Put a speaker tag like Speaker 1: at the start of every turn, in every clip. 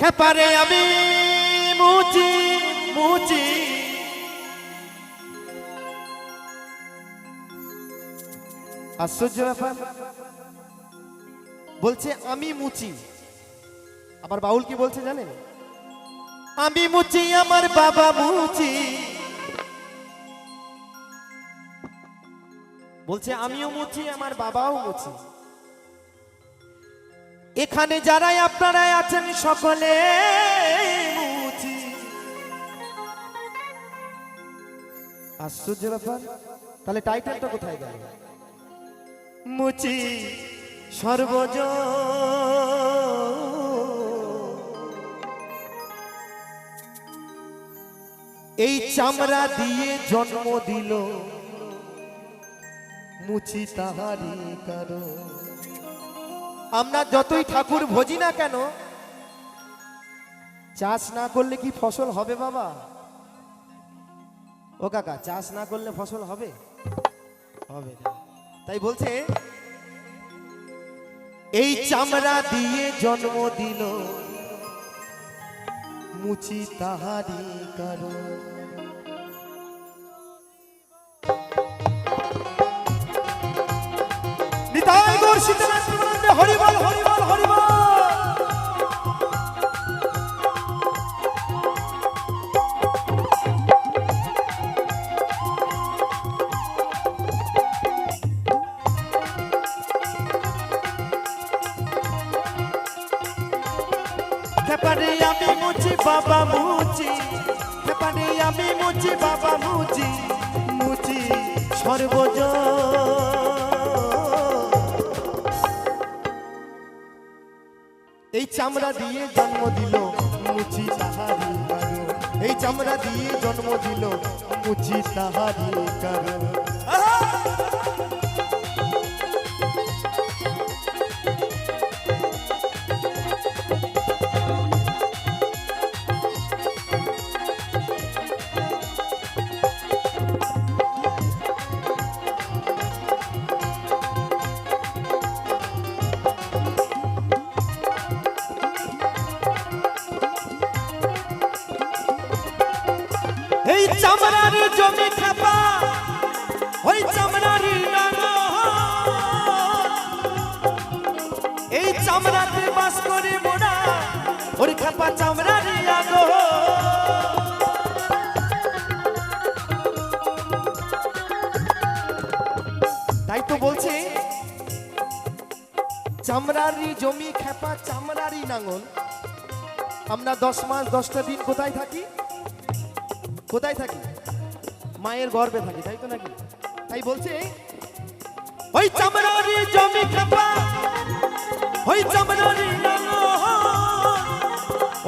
Speaker 1: খেপারে আমি মুচি মুচি আশ্চর্য ব্যাপার বলছে আমি মুচি আবার বাউল কি বলছে জানেন আমি মুচি আমার বাবা মুচি বলছে আমিও মুচি আমার বাবাও মুচি এখানে যারাই আপনারাই আছেন সকলে মুচি আশ্চর্য ব্যাপার তাহলে টাইটেলটা কোথায় গেল মুচি সর্বজ এই চামড়া দিয়ে জন্ম দিল মুচি তাহারি কারো আমরা যতই ঠাকুর ভজি না কেন চাষ না করলে কি ফসল হবে বাবা ও কাকা চাষ না করলে ফসল হবে হবে না তাই বলছে এই চামড়া দিয়ে জন্ম দিল মুচি তাহারি কারো নিতাই গৌর সীতানাথ হরি বল হরি বল হরি বল খেপারে আমি মুচি বাবা মুচি খেপারে আমি মুচি বাবা মুচি মুচি সর্বজ এই চামড়া দিয়ে জন্ম দিল মুচি তাহারি কারো এই চামড়া দিয়ে জন্ম দিল মুচি তাহারি কারো এই চামড়ার জমি খাপা ওই চামড়ার এই চামড়াতে বাস করে মোরা ওই খাপা চামড়ার আগো তাই তো বলছে চামড়ারি জমি খেপা চামড়ারি নাঙ্গল আমরা 10 মাস 10টা দিন কোথায় থাকি কোথায় থাকি মায়ের গর্ভে থাকি তাই তো নাকি তাই বলছে ওই চামড়ারি জমি খেপা ওই চামড়ারি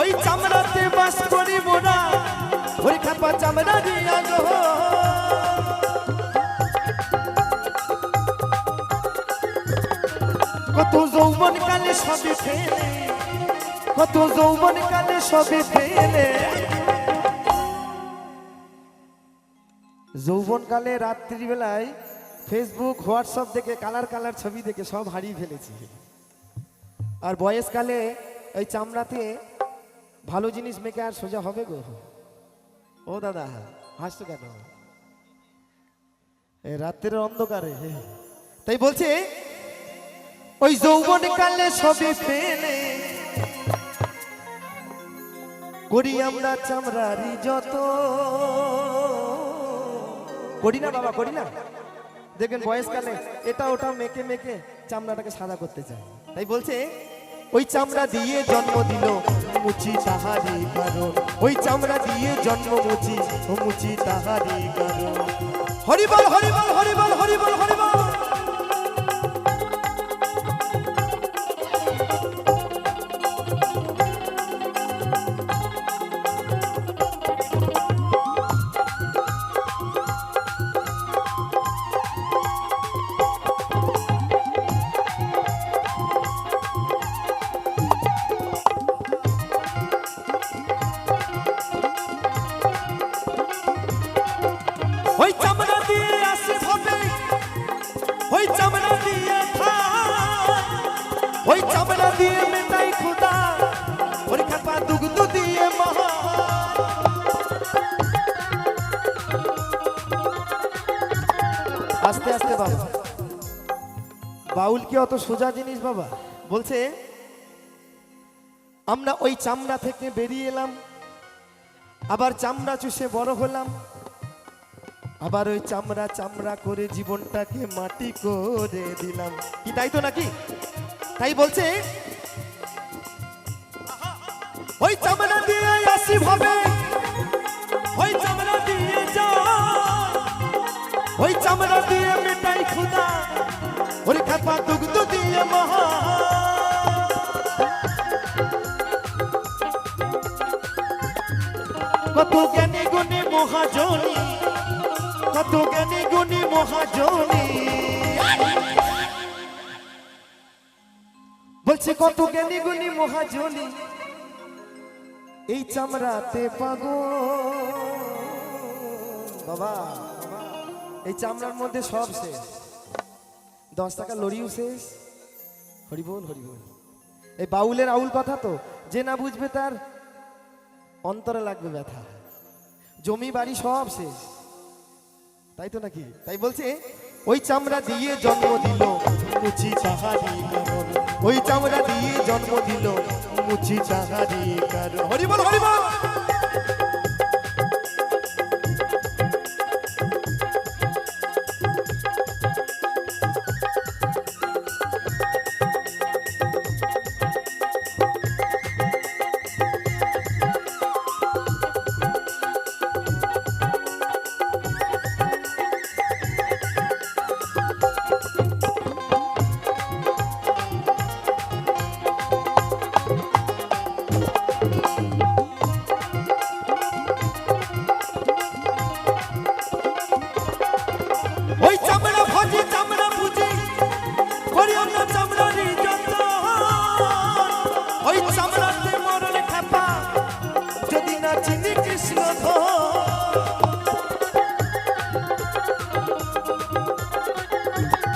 Speaker 1: ওই চামড়াতে বাস করি মোরা ওই খেপা চামড়ারি আগো কত যৌবন কালে সবে ফেলে কত যৌবন কালে সবে ফেলে যৌবনকালে রাত্রিবেলায় ফেসবুক হোয়াটসঅ্যাপ দেখে কালার কালার ছবি দেখে সব হারিয়ে ফেলেছি আর বয়সকালে এই চামড়াতে ভালো জিনিস মেখে আর সোজা হবে গো ও দাদা হাসতো কেন এই রাত্রের অন্ধকারে তাই বলছে ওই যৌবনকালে সবে ফেলে করি আমরা চামড়ারি যত করি না বাবা করি না দেখবেন বয়সকালে এটা ওটা মেখে মেখে চামড়াটাকে সাদা করতে চায় তাই বলছে ওই চামড়া দিয়ে জন্ম দিল মুচি তাহারি কারো ওই চামড়া দিয়ে জন্ম মুচি ও মুচি তাহারি কারো হরি বল হরি বল হরি বল হরি বল হরি বল ওই চামড়া দিয়ে আসে ভাবে বাউল কি অত সোজা জিনিস বাবা? বলছে আমরা ওই চামড়া থেকে বেরিয়ে এলাম, আবার চামড়া চুষে বড় হলাম, আবার ওই চামড়া চামড়া করে জীবনটাকে মাটি করে দিলাম। কি তাই তো নাকি? তাই বলছে ওই চামড়া দিয়ে আসি ভাবে, ওই চামড়া দিয়ে যা, ওই চামড়া দিয়ে মেটাই খুদা, ওরে খাপা দুগ্ধ দিয়ে মহা। কত জ্ঞানী গুণী মহাজনী, কত জ্ঞানী গুণী মহাজনী, বলছে কত জ্ঞানী গুণী মহাজনী এই চামড়াতে পাগো। বাবা এই চামড়ার মধ্যে সব শেষ, 10 টাকা লড়িও শেষ। হরি বল হরি বল। এই বাউলের আউল কথা তো, যে না বুঝবে তার অন্তরে লাগবে ব্যথা। জমি বাড়ি সব শেষ, তাই তো নাকি? তাই বলছে ওই চামড়া দিয়ে জন্ম দিল মুচি চাহারি কারণ, ওই চামড়া দিয়ে জন্ম দিল মুচি চাহারি কারণ। হরি বল হরি বল।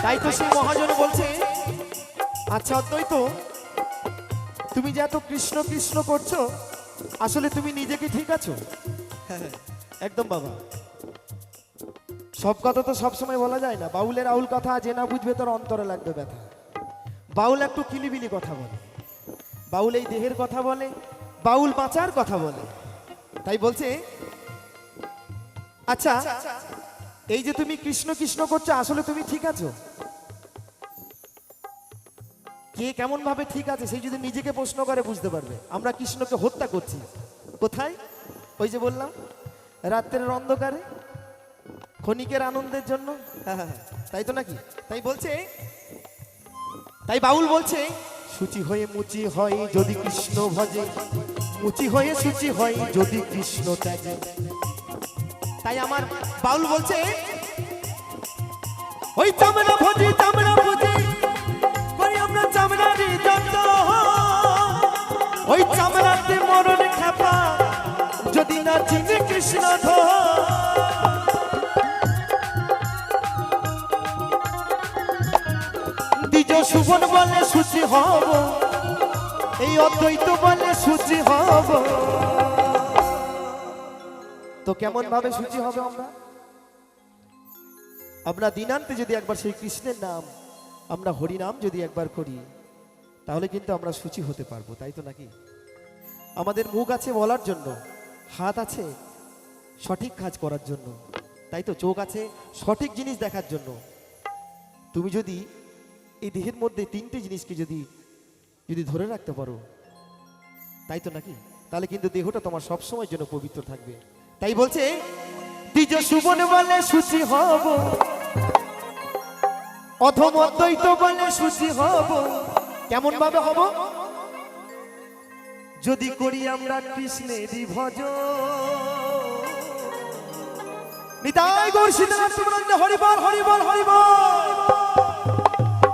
Speaker 1: তাই তো সেই মহাজন বলছে আচ্ছা অদ্বৈত, তুমি যে এত কৃষ্ণ কৃষ্ণ করছো, আসলে তুমি নিজেকে ঠিক আছো? একদম বাবা, সব কথা তো সবসময় বলা যায় না। বাউলের আউল কথা যে না বুঝবে তার অন্তরে লাগবে ব্যথা। বাউল একটু কিলিবিলি কথা বলে, বাউল এই দেহের কথা বলে, বাউল বাঁচার কথা বলে। তাই বলছে আচ্ছা এই যে তুমি কৃষ্ণ কৃষ্ণ করছো, আসলে তুমি ঠিক আছো? কে কেমন ভাবে ঠিক আছে সেই যদি নিজেকে প্রশ্ন করে বুঝতে পারবে। আমরা কৃষ্ণকে হত্যা করছি কোথায়? ওই যে বললাম রাত্রের অন্ধকারে, ক্ষণিকের আনন্দের জন্য। তাই তো নাকি? তাই বলছে, তাই বাউল বলছে শুচি হয়ে মুচি হয় যদি কৃষ্ণ ভজে, মুচি হয়ে শুচি হয় যদি কৃষ্ণ ত্যাগে। তাই আমার বাউল বলছে ওই চামড়া ভজি চামড়া ভজি করি আমরা চামড়ারই যত, ওই চামড়াতে মরণ খাপা যদি না চিনি কৃষ্ণ ধ। দ্বিজ সুবন বলে শুচি হব, এই অদ্বৈত বলে শুচি হব। তো কেমন ভাবে শুচি হবে আমরা? আমরা দিনান্তে যদি একবার সেই কৃষ্ণের নাম, আমরা হরিনাম যদি একবার করি, তাহলে কিন্তু আমরা শুচি হতে পারবো। তাই তো নাকি? আমাদের মুখ আছে বলার জন্য, হাত আছে সঠিক কাজ করার জন্য, তাই তো চোখ আছে সঠিক জিনিস দেখার জন্য। তুমি যদি এই দেহের মধ্যে 3টে জিনিসকে যদি যদি ধরে রাখতে পারো, তাই তো নাকি? তাহলে কিন্তু দেহটা তোমার সবসময়ের জন্য পবিত্র থাকবে। তাই বলছে দ্বিজ সুবন বলে শুচি হব, অধম অদ্বৈত বলে শুচি হব। কেমন ভাবে হব? যদি করি আমরা কৃষ্ণেরই ভজন। নিতাই গৌর সীতানাথ প্রেমানন্দে হরি বল হরি বল হরি বল।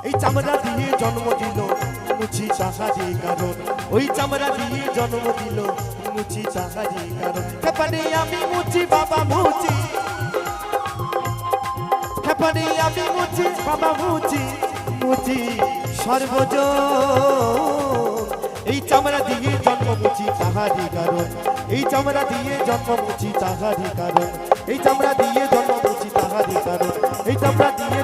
Speaker 1: এই চামড়া দিয়ে জন্ম দিল মুচি চাহারি কারণ, ওই চামড়া দিয়ে জন্ম দিল মুচি চাহারি কারণ। খেপানে আমি মুচি বাবা মুচি, খেপানে আমি মুচি বাবা মুচি, মুচি সর্বজন। এই চামড়া দিয়ে জন্ম মুচি তাহারি কারণ, এই চামড়া দিয়ে জন্ম মুচি তাহারি কারণ, এই চামড়া দিয়ে জন্ম মুচি তাহারি কারণ, এই চামড়া দিয়ে